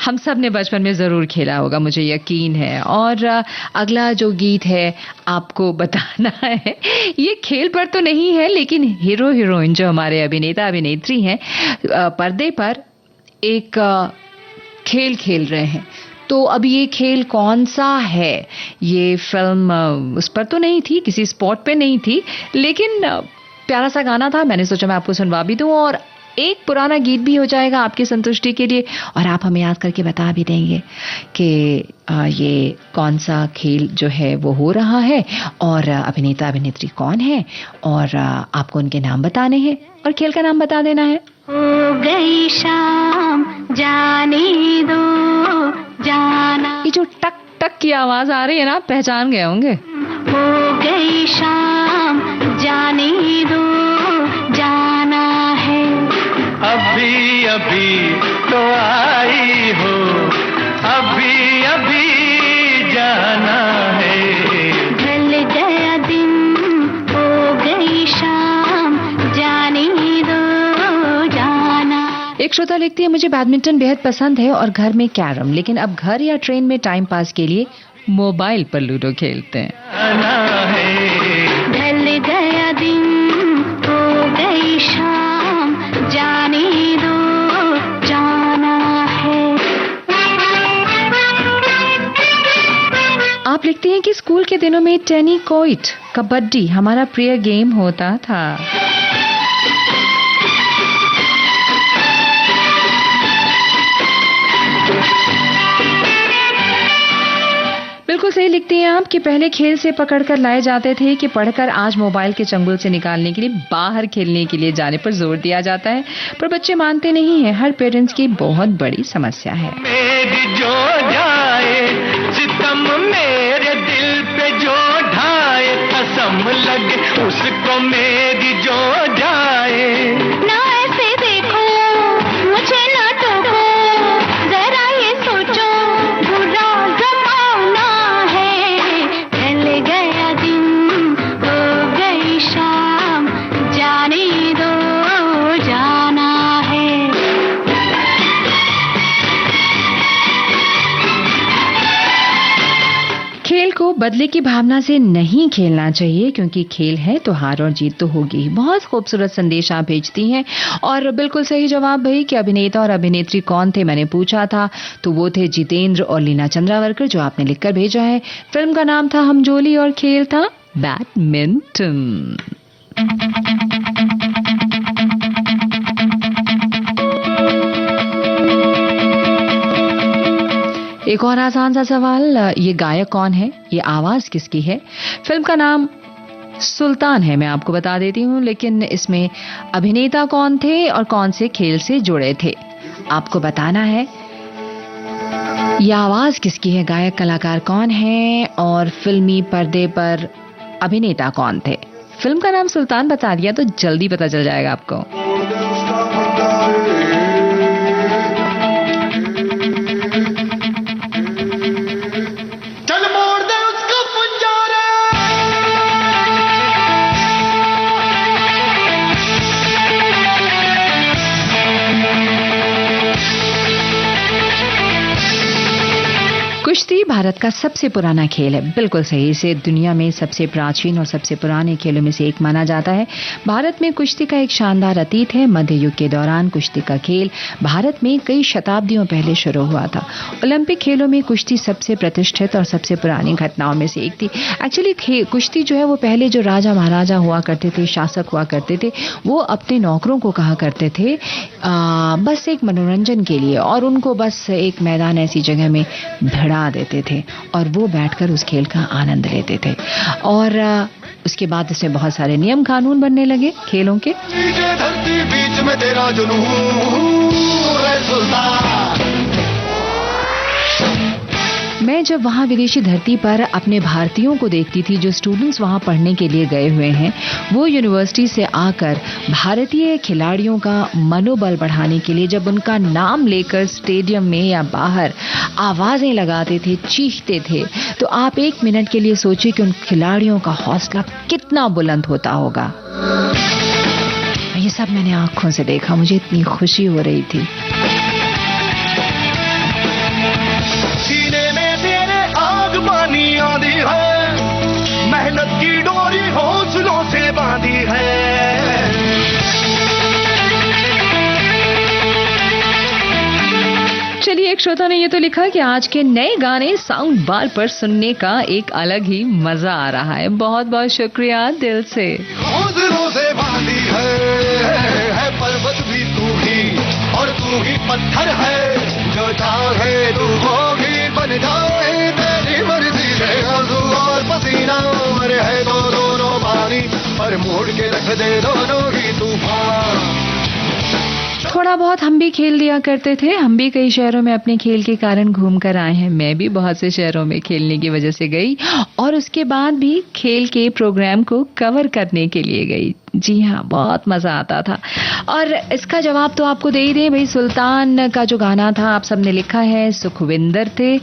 हम सब ने बचपन में जरूर खेला होगा, मुझे यकीन है। और अगला जो गीत है आपको बताना है, ये खेल पर तो नहीं है, लेकिन हीरो हीरोइन जो हमारे अभिनेता अभिनेत्री हैं पर्दे पर एक खेल खेल रहे हैं। तो अब ये खेल कौन सा है? ये फिल्म उस पर तो नहीं थी, किसी स्पॉट पे नहीं थी, लेकिन प्यारा सा गाना था, मैंने सोचा मैं आपको सुनवा भी दूं, और एक पुराना गीत भी हो जाएगा आपकी संतुष्टि के लिए, और आप हमें याद करके बता भी देंगे कि ये कौन सा खेल जो है वो हो रहा है, और अभिनेता अभिनेत्री कौन है, और आपको उनके नाम बताने हैं और खेल का नाम बता देना है। हो गई शाम जाने दो जाना, ये जो टक टक की आवाज आ रही है ना, आप पहचान गए होंगे। हो गई शाम जाने दो जाना है, अभी अभी तो आई हो, अभी अभी जाना है। ढल गया दिन हो गई शाम जाने दो जाना। एक श्रोता लिखती है, मुझे बैडमिंटन बेहद पसंद है और घर में कैरम, लेकिन अब घर या ट्रेन में टाइम पास के लिए मोबाइल पर लूडो खेलते हैं। ढल गया दिन हो गई शाम जाने दो जाना है। आप लिखते हैं कि स्कूल के दिनों में टेनिकोइट कबड्डी हमारा प्रिय गेम होता था। बिल्कुल बिल्कुल सही लिखते हैं आप कि पहले खेल से पकड़कर लाए जाते थे कि पढ़कर आज मोबाइल के चंगुल से निकालने के लिए बाहर खेलने के लिए जाने पर जोर दिया जाता है, पर बच्चे मानते नहीं हैं। हर पेरेंट्स की बहुत बड़ी समस्या है। मेरी जो जाए सितम मेरे दिल पे जो ढाए, कसम लगे उसको मेरी जो जाए। ना ऐसे देखो मुझे ना टोको, जरा ये सोचो बुरा जमाना है। ढल गया दिन हो गई शाम, जाने दो जाना है। खेल को बदले की भावना से नहीं खेलना चाहिए, क्योंकि खेल है तो हार और जीत तो होगी। बहुत खूबसूरत संदेश आप भेजती हैं। और बिल्कुल सही जवाब भाई कि अभिनेता और अभिनेत्री कौन थे मैंने पूछा था, तो वो थे जितेंद्र और लीना चंद्रावरकर, जो आपने लिखकर भेजा है। फिल्म का नाम था हमजोली और खेल था बैडमिंटन। एक और आसान सा सवाल, ये गायक कौन है, ये आवाज किसकी है? फिल्म का नाम सुल्तान है, मैं आपको बता देती हूँ, लेकिन इसमें अभिनेता कौन थे और कौन से खेल से जुड़े थे, आपको बताना है। ये आवाज किसकी है, गायक कलाकार कौन है और फिल्मी पर्दे पर अभिनेता कौन थे? फिल्म का नाम सुल्तान बता दिया तो जल्दी पता चल जाएगा आपको। कुश्ती भारत का सबसे पुराना खेल है, बिल्कुल सही। इसे दुनिया में सबसे प्राचीन और सबसे पुराने खेलों में से एक माना जाता है। भारत में कुश्ती का एक शानदार अतीत है। मध्य युग के दौरान कुश्ती का खेल भारत में कई शताब्दियों पहले शुरू हुआ था। ओलंपिक खेलों में कुश्ती सबसे प्रतिष्ठित और सबसे पुरानी घटनाओं में से एक थी। एक्चुअली कुश्ती जो है वो पहले जो राजा महाराजा हुआ करते थे, शासक हुआ करते थे, वो अपने नौकरों को कहा करते थे बस एक मनोरंजन के लिए, और उनको बस एक मैदान ऐसी जगह में भिड़ा देते थे और वो बैठकर उस खेल का आनंद लेते थे। और उसके बाद इसमें बहुत सारे नियम कानून बनने लगे खेलों के। धरती बीच में तेरा जुनून है सुल्तान। मैं जब वहाँ विदेशी धरती पर अपने भारतीयों को देखती थी, जो स्टूडेंट्स वहाँ पढ़ने के लिए गए हुए हैं, वो यूनिवर्सिटी से आकर भारतीय खिलाड़ियों का मनोबल बढ़ाने के लिए जब उनका नाम लेकर स्टेडियम में या बाहर आवाजें लगाते थे, चीखते थे, तो आप एक मिनट के लिए सोचिए कि उन खिलाड़ियों का हौसला कितना बुलंद होता होगा। ये सब मैंने आंखों से देखा, मुझे इतनी खुशी हो रही थी। आंधी है, मेहनत की डोरी हौसलों से बांधी है। चलिए, एक श्रोता ने ये तो लिखा कि आज के नए गाने साउंड बार पर सुनने का एक अलग ही मजा आ रहा है। बहुत बहुत शुक्रिया दिल से। हौसलों से बांधी है पर्वत भी तू ही, और तू ही पत्थर है, जो चाहे तू वो भी बन जाए। तेरी मर्जी से आंसू और पसीना मरे है तो दोनों पानी, पर मोड़ के रख दे दोनों ही तूफान। थोड़ा बहुत हम भी खेल दिया करते थे। हम भी कई शहरों में अपने खेल के कारण घूम कर आए हैं। मैं भी बहुत से शहरों में खेलने की वजह से गई और उसके बाद भी खेल के प्रोग्राम को कवर करने के लिए गई। जी हाँ, बहुत मजा आता था। और इसका जवाब तो आपको दे ही दें भाई, सुल्तान का जो गाना था आप सबने लिखा है, सुखविंदर थे,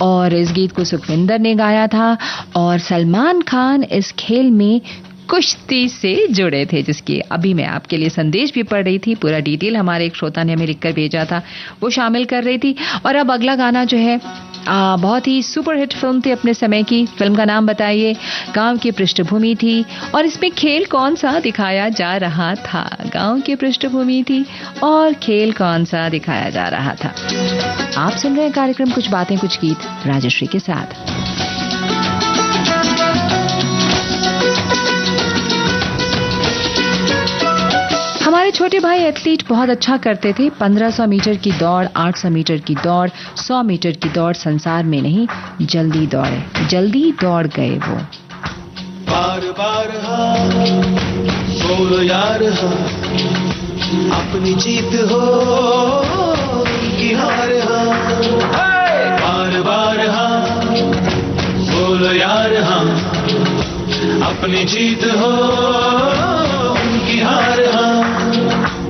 और इस गीत को सुखविंदर ने गाया था। और सलमान खान इस खेल में कुश्ती से जुड़े थे, जिसकी अभी मैं आपके लिए संदेश भी पढ़ रही थी। पूरा डिटेल हमारे एक श्रोता ने हमें लिखकर भेजा था, वो शामिल कर रही थी। और अब अगला गाना जो है बहुत ही सुपरहिट फिल्म थी अपने समय की। फिल्म का नाम बताइए। गांव की पृष्ठभूमि थी और इसमें खेल कौन सा दिखाया जा रहा था? गांव की पृष्ठभूमि थी और खेल कौन सा दिखाया जा रहा था? आप सुन रहे हैं कार्यक्रम कुछ बातें कुछ गीत राजश्री के साथ। हमारे हमारे छोटे भाई एथलीट बहुत अच्छा करते थे। 1500 मीटर की दौड़, 800 मीटर की दौड़, 100 मीटर की दौड़ संसार में नहीं, जल्दी दौड़े, जल्दी दौड़ गए वो। बार बार हाँ बोलो यार हाँ, अपनी जीत हो कि हार हाँ, बार बार हाँ बोलो यार हाँ, अपनी जीत हो उनकी हार हाँ,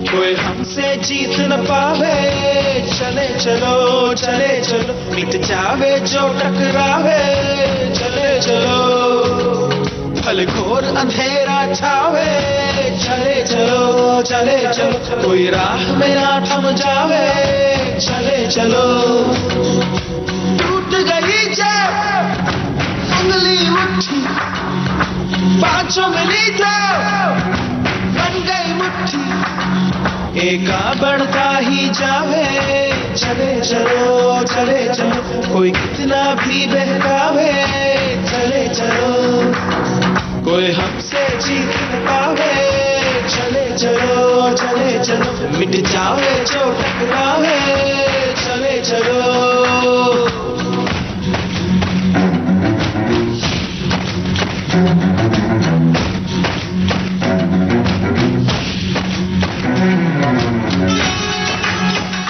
कोई हमसे जीत न पावे, चले चलो चले चलो, मिट जावे जो टकरावे, चले चलो, भले घोर अंधेरा छावे, चले चलो चले चलो, कोई राह में ना थम जावे, चले चलो, टूट गई जब उंगली मुट्ठी, पांचों मिली तो बन गई मुट्ठी, एका बढ़ता ही जावे, चले चलो चले चलो, कोई कितना भी बहकावे, चले चलो, कोई हमसे जीत न पावे, चले चलो चले चलो, मिट जावे जो टकरावे, चले चलो।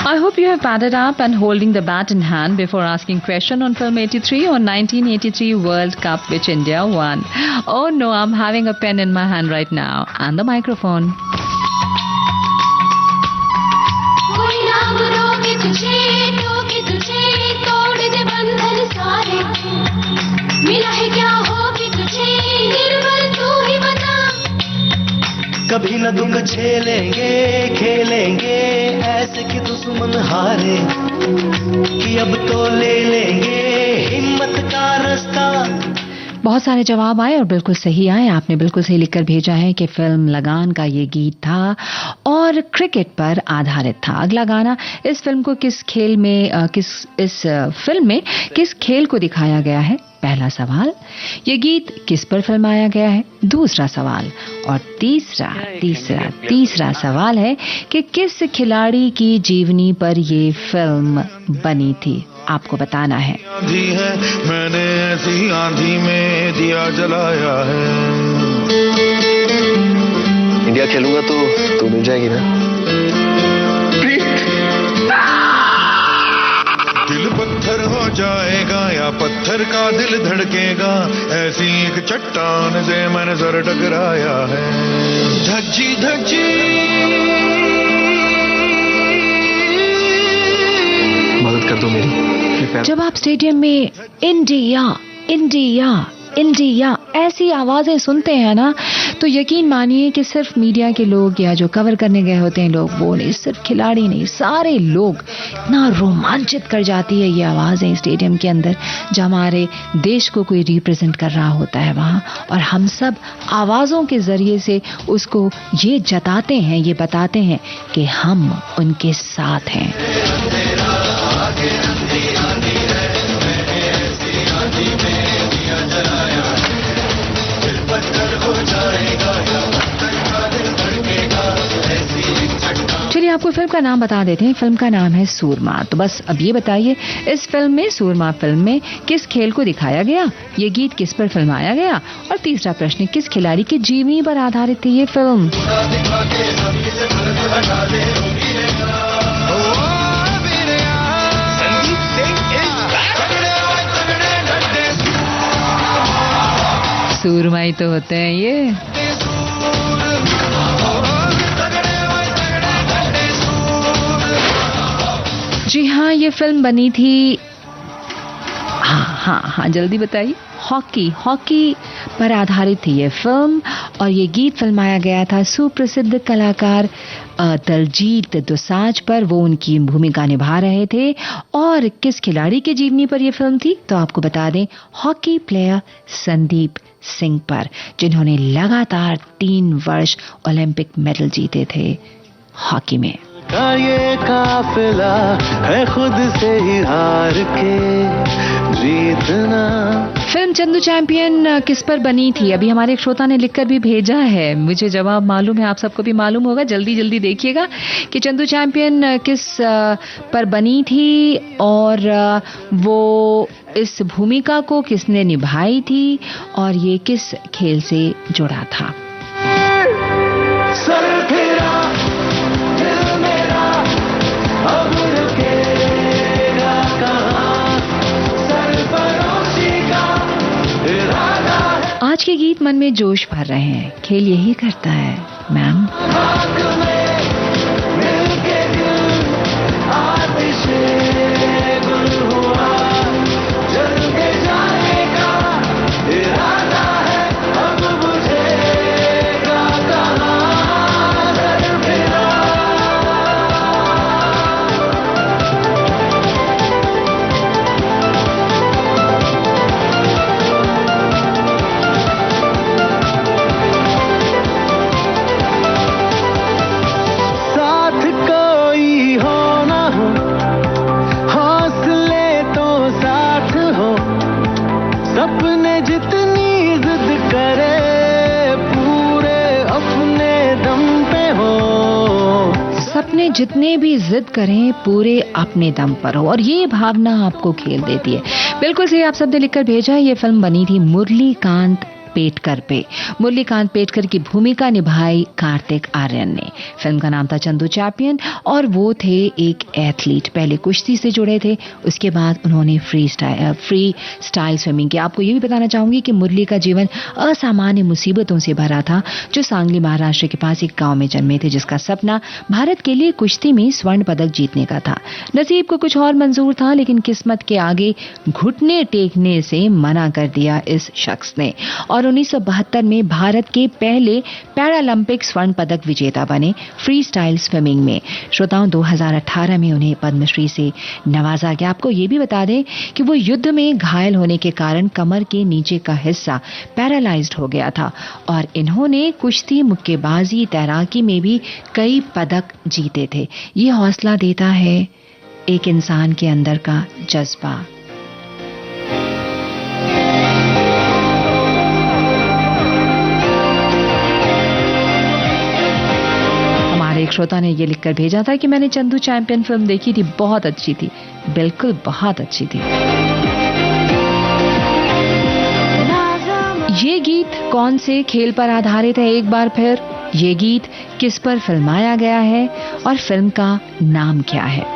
I hope you have padded up and holding the bat in hand before asking question on film 83 or 1983 World Cup which India won. Oh no, I'm having a pen in my hand right now and the microphone. कभी न दुख झेलेंगे खेलेंगे ऐसे कि दुश्मन हारे, कि अब तो ले लेंगे हिम्मत का रास्ता। बहुत सारे जवाब आए और बिल्कुल सही आए। आपने बिल्कुल सही लिखकर भेजा है कि फिल्म लगान का ये गीत था और क्रिकेट पर आधारित था। अगला गाना, इस फिल्म को किस खेल में इस फिल्म में किस खेल को दिखाया गया है? पहला सवाल, ये गीत किस पर फिल्माया गया है? दूसरा सवाल। और तीसरा सवाल है कि किस खिलाड़ी की जीवनी पर ये फिल्म बनी थी? आपको बताना है। आंधी है मैंने ऐसी आंधी में दिया जलाया है। इंडिया खेलूंगा तो मिल जाएगी ना? दिल पत्थर हो जाएगा या पत्थर का दिल धड़केगा, ऐसी एक चट्टान से मैंने सर टकराया है। धज्जी धज्जी मदद कर दो मेरी। जब आप स्टेडियम में इंडिया इंडिया इंडिया ऐसी आवाजें सुनते हैं ना, तो यकीन मानिए कि सिर्फ मीडिया के लोग या जो कवर करने गए होते हैं लोग, वो नहीं, सिर्फ खिलाड़ी नहीं, सारे लोग, इतना रोमांचित कर जाती है ये आवाजें स्टेडियम के अंदर जब हमारे देश को कोई रिप्रेजेंट कर रहा होता है वहाँ, और हम सब आवाजों के जरिए से उसको ये जताते हैं, ये बताते हैं कि हम उनके साथ हैं। चलिए आपको फिल्म का नाम बता देते हैं। फिल्म का नाम है सूरमा। तो बस अब ये बताइए, इस फिल्म में, सूरमा फिल्म में किस खेल को दिखाया गया? ये गीत किस पर फिल्माया गया? और तीसरा प्रश्न, किस खिलाड़ी की जीवनी पर आधारित थी ये फिल्म? सूरमा ही तो होते हैं ये। जी हाँ, ये फिल्म बनी थी, हाँ जल्दी बताइए। हॉकी पर आधारित थी ये फिल्म और ये गीत फिल्माया गया था सुप्रसिद्ध कलाकार दलजीत दोसांझ पर, वो उनकी भूमिका निभा रहे थे। और किस खिलाड़ी की जीवनी पर यह फिल्म थी? तो आपको बता दें, हॉकी प्लेयर संदीप सिंह पर, जिन्होंने लगातार 3 वर्ष ओलंपिक मेडल जीते थे हॉकी में। का ये काफिला है खुद से ही हार के जीतना। फिल्म चंदू चैंपियन किस पर बनी थी? अभी हमारे एक श्रोता ने लिखकर भी भेजा है, मुझे जवाब मालूम है, आप सबको भी मालूम होगा। जल्दी जल्दी देखिएगा कि चंदू चैंपियन किस पर बनी थी और वो इस भूमिका को किसने निभाई थी और ये किस खेल से जुड़ा था। सर फिरा दिल मेरा अब रुकेगा कहाँ, सरफरोशी का इरादा है। आज के गीत मन में जोश भर रहे हैं, खेल यही करता है मैम। भाग में मिलके दिल आतिशे गुल हुआ, जल के जाने का इरादा है, अब बुझेगा कहाँ दर फिरा। साथ कोई हो ना हो, हौसले तो साथ हो, सपने जितनी जिद करे पूरे अपने दम पे हो। सपने जितने भी जिद करें पूरे अपने दम पर हो, और ये भावना आपको खेल देती है। बिल्कुल सही आप सबने लिखकर भेजा। ये फिल्म बनी थी मुरलीकांत पेटकर पे। मुरलीकांत पेटकर की भूमिका निभाई कार्तिक आर्यन ने। फिल्म का नाम था चंदू चैंपियन और वो थे एक एथलीट। पहले कुश्ती से जुड़े थे, उसके बाद उन्होंने फ्री स्टाइल स्विमिंग की। आपको ये भी बताना चाहूंगी कि मुरली का जीवन असामान्य मुसीबतों से भरा था। जो सांगली महाराष्ट्र के पास एक गांव में जन्मे थे, जिसका सपना भारत के लिए कुश्ती में स्वर्ण पदक जीतने का था। नसीब को कुछ और मंजूर था, लेकिन किस्मत के आगे घुटने टेकने से मना कर दिया इस शख्स ने, और 1972 में भारत के पहले पैरालंपिक स्वर्ण पदक विजेता बने फ्री स्टाइल स्विमिंग में। श्रोताओं, 2018 में उन्हें पद्मश्री से नवाजा गया। आपको ये भी बता दें कि वो युद्ध में घायल होने के कारण कमर के नीचे का हिस्सा पैरालाइज्ड हो गया था, और इन्होंने कुश्ती, मुक्केबाजी, तैराकी में भी कई पदक जीते थे। ये हौसला देता है एक इंसान के अंदर का जज्बा। एक श्रोता ने ये लिखकर भेजा था कि मैंने चंदू चैंपियन फिल्म देखी थी, बहुत अच्छी थी। बिल्कुल बहुत अच्छी थी। ये गीत कौन से खेल पर आधारित है? एक बार फिर, ये गीत किस पर फिल्माया गया है और फिल्म का नाम क्या है?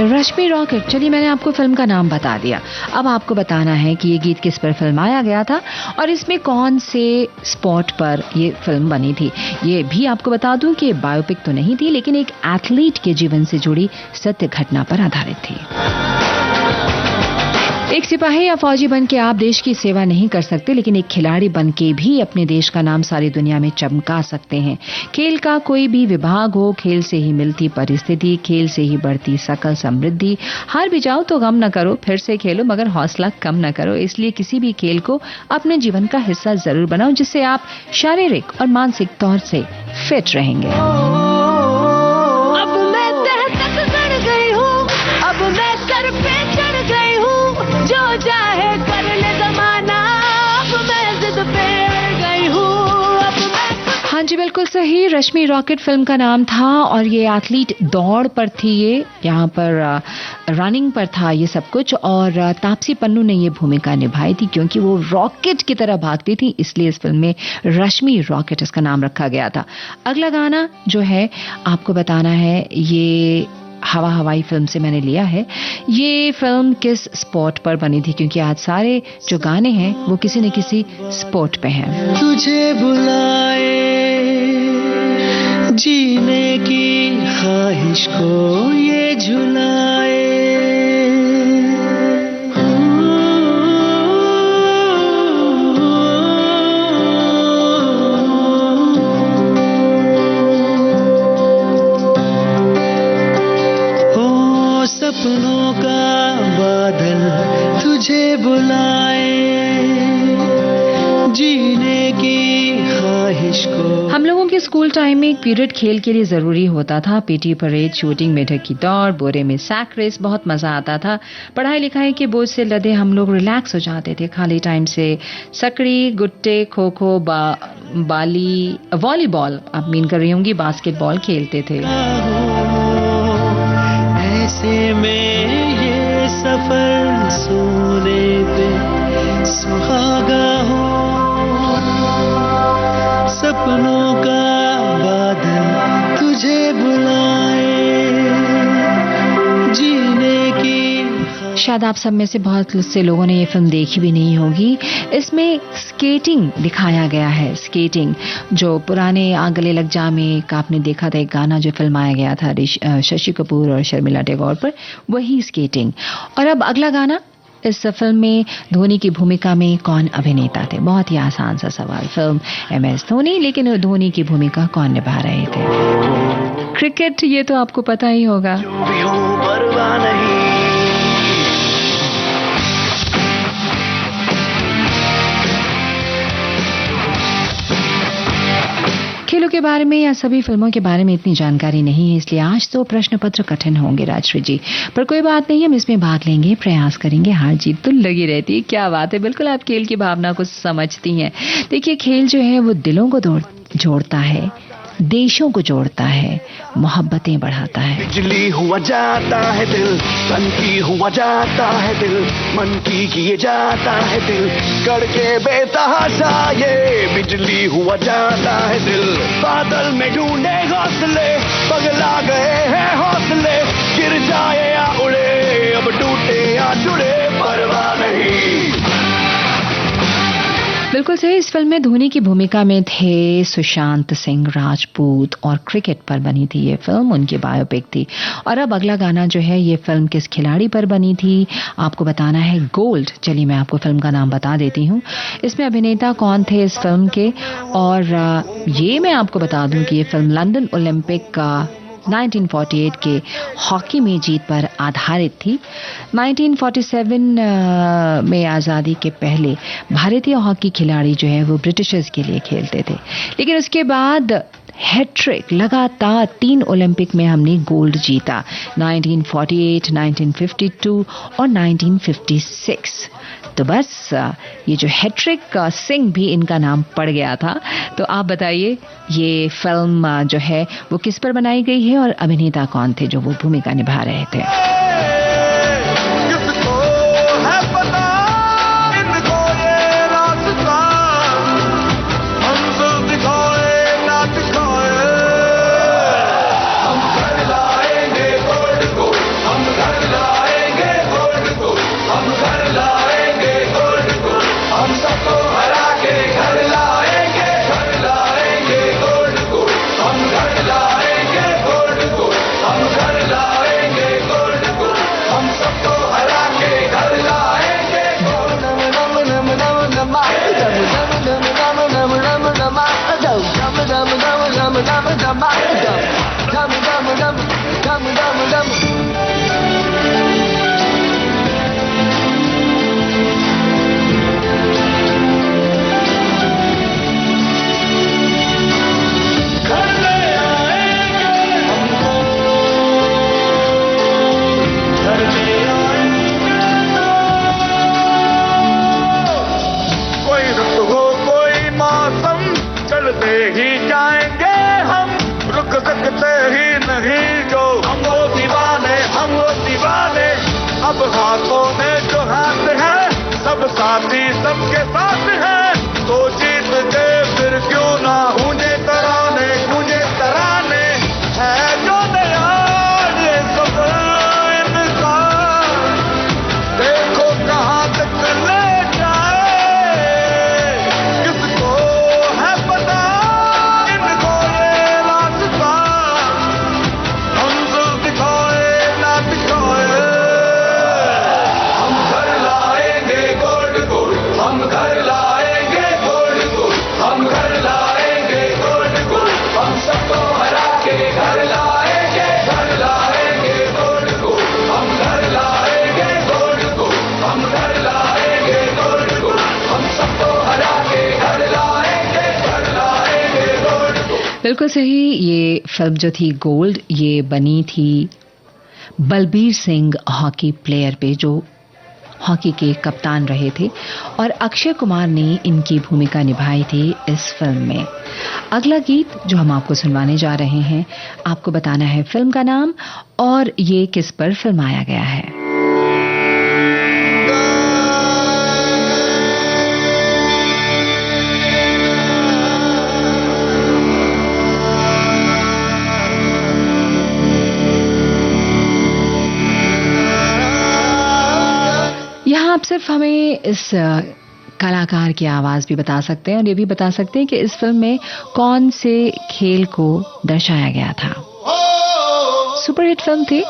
रश्मि रॉकेट। चलिए, मैंने आपको फिल्म का नाम बता दिया। अब आपको बताना है कि ये गीत किस पर फिल्माया गया था और इसमें कौन से स्पॉट पर ये फिल्म बनी थी। ये भी आपको बता दूं कि बायोपिक तो नहीं थी, लेकिन एक एथलीट के जीवन से जुड़ी सत्य घटना पर आधारित थी। एक सिपाही या फौजी बन के आप देश की सेवा नहीं कर सकते, लेकिन एक खिलाड़ी बन के भी अपने देश का नाम सारी दुनिया में चमका सकते हैं। खेल का कोई भी विभाग हो, खेल से ही मिलती परिस्थिति, खेल से ही बढ़ती सकल समृद्धि। हार भी जाओ तो गम न करो, फिर से खेलो, मगर हौसला कम न करो। इसलिए किसी भी खेल को अपने जीवन का हिस्सा जरूर बनाओ, जिससे आप शारीरिक और मानसिक तौर से फिट रहेंगे। अब मैं तह तक गड़ गई हूँ, अब मैं सर पे चढ़ गई हूँ, जो चाहे कर ले ज़माना, अब मैं जिद पे अड़ गई हूँ, अब मैं। हाँ जी, बिल्कुल सही। रश्मि रॉकेट फिल्म का नाम था और ये एथलीट दौड़ पर थी। ये यहाँ पर रनिंग पर था ये सब कुछ, और तापसी पन्नू ने ये भूमिका निभाई थी क्योंकि वो रॉकेट की तरह भागती थी, इसलिए इस फिल्म में रश्मि रॉकेट इसका नाम रखा गया था। अगला गाना जो है आपको बताना है, ये हवा हवाई फिल्म से मैंने लिया है। ये फिल्म किस स्पॉट पर बनी थी, क्योंकि आज सारे जो गाने हैं वो किसी न किसी स्पॉट पे हैं। तुझे बुलाए जीने की ख्वाहिश को ये झुलाए, हम लोगों के स्कूल टाइम में एक पीरियड खेल के लिए जरूरी होता था। पीटी परेड, शूटिंग, मेढक की दौड़, बोरे में सैक रेस, बहुत मजा आता था। पढ़ाई लिखाई के बोझ से लदे हम लोग रिलैक्स हो जाते थे। खाली टाइम से सकड़ी, गुट्टे, खो खो, वॉलीबॉल, आप मीन कर रही होंगी बास्केटबॉल खेलते थे। ऐसे में ये सफर सोने पे सुहागा हो, सपनों का बादल तुझे बुलाए, जीने की। शायद आप सब में से बहुत से लोगों ने ये फिल्म देखी भी नहीं होगी। इसमें स्केटिंग दिखाया गया है। स्केटिंग जो पुराने आ गले लग जा में आपने देखा था, एक गाना जो फिल्माया गया था शशि कपूर और शर्मिला टैगोर पर, वही स्केटिंग। और अब अगला गाना। इस फिल्म में धोनी की भूमिका में कौन अभिनेता थे? बहुत ही आसान सा सवाल। फिल्म MS धोनी, लेकिन धोनी की भूमिका कौन निभा रहे थे? क्रिकेट, ये तो आपको पता ही होगा। जो भी हो परवाह नहीं। खेलों के बारे में या सभी फिल्मों के बारे में इतनी जानकारी नहीं है, इसलिए आज तो प्रश्न पत्र कठिन होंगे राजश्री जी, पर कोई बात नहीं, हम इसमें भाग लेंगे, प्रयास करेंगे। हार जीत तो लगी रहती है। क्या बात है, बिल्कुल आप खेल की भावना को समझती हैं। देखिए, खेल जो है वो दिलों को जोड़ता है, देशों को जोड़ता है, मोहब्बतें बढ़ाता है। बिजली हुआ जाता है दिल, तन की हुआ जाता है दिल, मन की किए जाता है दिल, करके बेतहाशा ये बिजली हुआ जाता है दिल। बादल में ढूंढे घोंसले, पगला गए हैं हौसले, गिर जाए या उड़े, अब टूटे या जुड़े, परवाह नहीं। बिल्कुल सही। इस फिल्म में धोनी की भूमिका में थे सुशांत सिंह राजपूत और क्रिकेट पर बनी थी ये फिल्म, उनकी बायोपिक थी। और अब अगला गाना जो है, ये फिल्म किस खिलाड़ी पर बनी थी? आपको बताना है गोल्ड। चलिए मैं आपको फिल्म का नाम बता देती हूँ। इसमें अभिनेता कौन थे इस फिल्म के, और ये मैं आपको बता दूं कि ये फिल्म लंदन ओलंपिक का 1948 के हॉकी में जीत पर आधारित थी। 1947 में आज़ादी के पहले भारतीय हॉकी खिलाड़ी जो है वो ब्रिटिशर्स के लिए खेलते थे, लेकिन उसके बाद हैट्रिक, लगातार 3 ओलंपिक में हमने गोल्ड जीता, 1948, 1952 और 1956। तो बस ये जो हैट्रिक सिंह भी इनका नाम पड़ गया था। तो आप बताइए, ये फिल्म जो है वो किस पर बनाई गई है और अभिनेता कौन थे जो वो भूमिका निभा रहे थे? हाथों में जो हाथ है, सब साथी सबके साथ है, तो जीत के फिर क्यों ना गूंजे तराने, गूंजे तराने, है जो नया ये सफर इनका, देखो कहाँ तक ले जाए, किसको है पता इनको ये रास्ता, मंजिल दिखाए ना दिखाए। हम घर लाएंगे गोल्ड गोल्ड, हम घर लाएंगे गोल्ड गोल्ड, बिल्कुल सही। ये फिल्म जो थी गोल्ड, ये बनी थी बलबीर सिंह हॉकी प्लेयर पे, जो हॉकी के कप्तान रहे थे, और अक्षय कुमार ने इनकी भूमिका निभाई थी इस फिल्म में। अगला गीत जो हम आपको सुनवाने जा रहे हैं, आपको बताना है फिल्म का नाम और ये किस पर फिल्माया गया है। आप सिर्फ हमें इस कलाकार की आवाज भी बता सकते हैं और ये भी बता सकते हैं कि इस फिल्म में कौन से खेल को दर्शाया गया था। सुपरहिट फिल्म थी।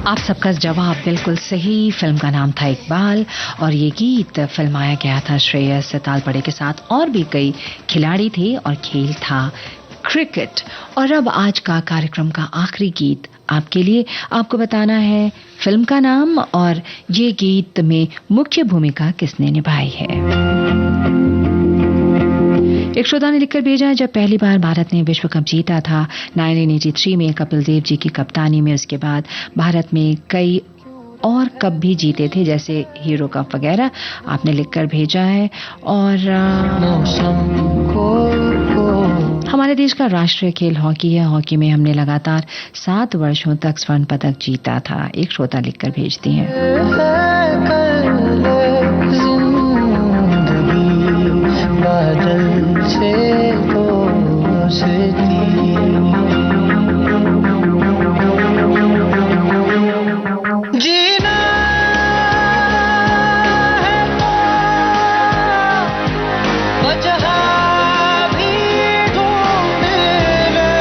आप सबका जवाब बिल्कुल सही। फिल्म का नाम था इकबाल और ये गीत फिल्माया गया था श्रेयस तालपड़े के साथ। और भी कई खिलाड़ी थे और खेल था क्रिकेट। और अब आज का कार्यक्रम का आखिरी गीत आपके लिए। आपको बताना है फिल्म का नाम और ये गीत में मुख्य भूमिका किसने निभाई है। एक श्रोता ने लिखकर भेजा है, जब पहली बार भारत ने विश्व कप जीता था 1983 में कपिल देव जी की कप्तानी में, उसके बाद भारत में कई और कप भी जीते थे जैसे हीरो कप वगैरह, आपने लिखकर भेजा है। और हमारे देश का राष्ट्रीय खेल हॉकी है। हॉकी में हमने लगातार 7 वर्षों तक स्वर्ण पदक जीता था। एक श्रोता लिखकर भेजती हैं। बादल से दोस्ती जीना है वजह भी ढूंढ ले,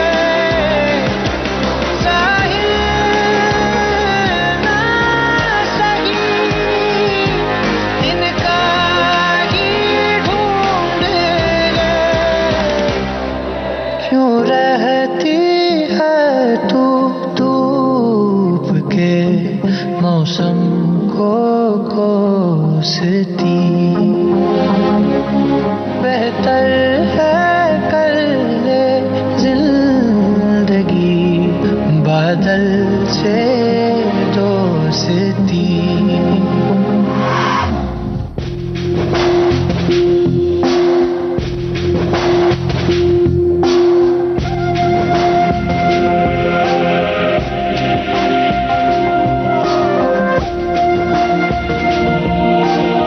साहिल ना सही इनका ही ढूंढ ले, क्यों रह दोस्ती बेहतर है कर ले जिंदगी बादल से दोस्ती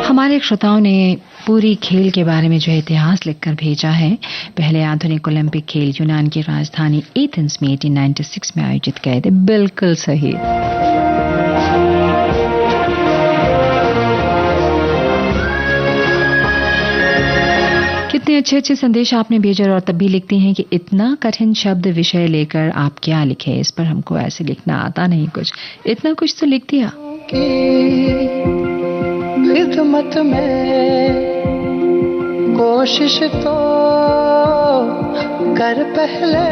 हमारे श्रोताओं ने पूरी खेल के बारे में जो इतिहास लिखकर भेजा है। पहले आधुनिक ओलंपिक खेल यूनान की राजधानी एथेंस में 1896 में आयोजित किए थे। बिल्कुल सही। कितने अच्छे अच्छे संदेश आपने भेजे और तब भी लिखती हैं कि इतना कठिन शब्द विषय लेकर आप क्या लिखे, इस पर हमको ऐसे लिखना आता नहीं कुछ, इतना कुछ तो लिख दिया। खिदमत में कोशिश तो कर पहले।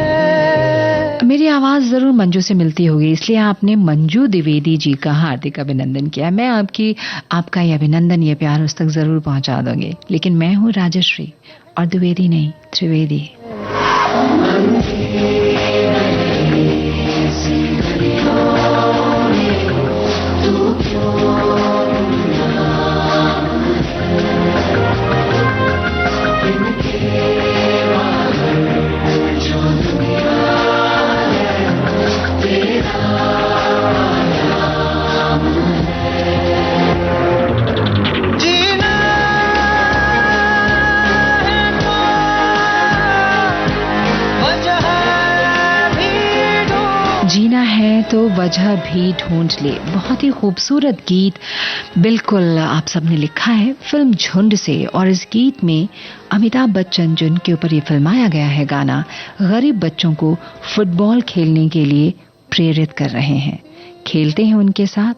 मेरी आवाज जरूर मंजू से मिलती होगी, इसलिए आपने मंजू द्विवेदी जी का हार्दिक अभिनंदन किया। मैं आपका ये अभिनंदन, ये प्यार उस तक जरूर पहुंचा दूंगी। लेकिन मैं हूँ राजश्री और द्विवेदी नहीं, त्रिवेदी। जीना है तो वजह भी ढूंढ ले। बहुत ही खूबसूरत गीत बिल्कुल आप सबने लिखा है फिल्म झुंड से। और इस गीत में अमिताभ बच्चन, जिनके ऊपर ये फिल्माया गया है गाना, गरीब बच्चों को फुटबॉल खेलने के लिए प्रेरित कर रहे हैं, खेलते हैं उनके साथ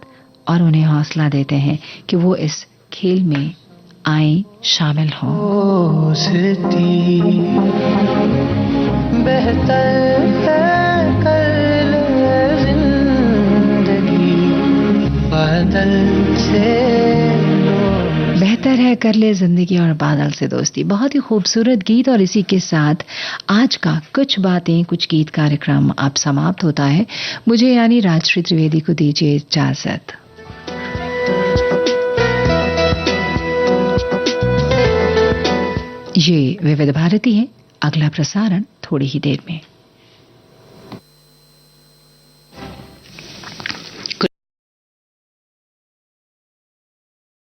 और उन्हें हौसला देते हैं कि वो इस खेल में आए, शामिल हों। बेहतर है कर ले जिंदगी बादल से दोस्ती। बेहतर है कर ले जिंदगी और बादल से दोस्ती। बहुत ही खूबसूरत गीत। और इसी के साथ आज का कुछ बातें कुछ गीत कार्यक्रम अब समाप्त होता है। मुझे यानी राजश्री त्रिवेदी को दीजिए इजाजत। ये विविध भारती है। अगला प्रसारण थोड़ी ही देर में।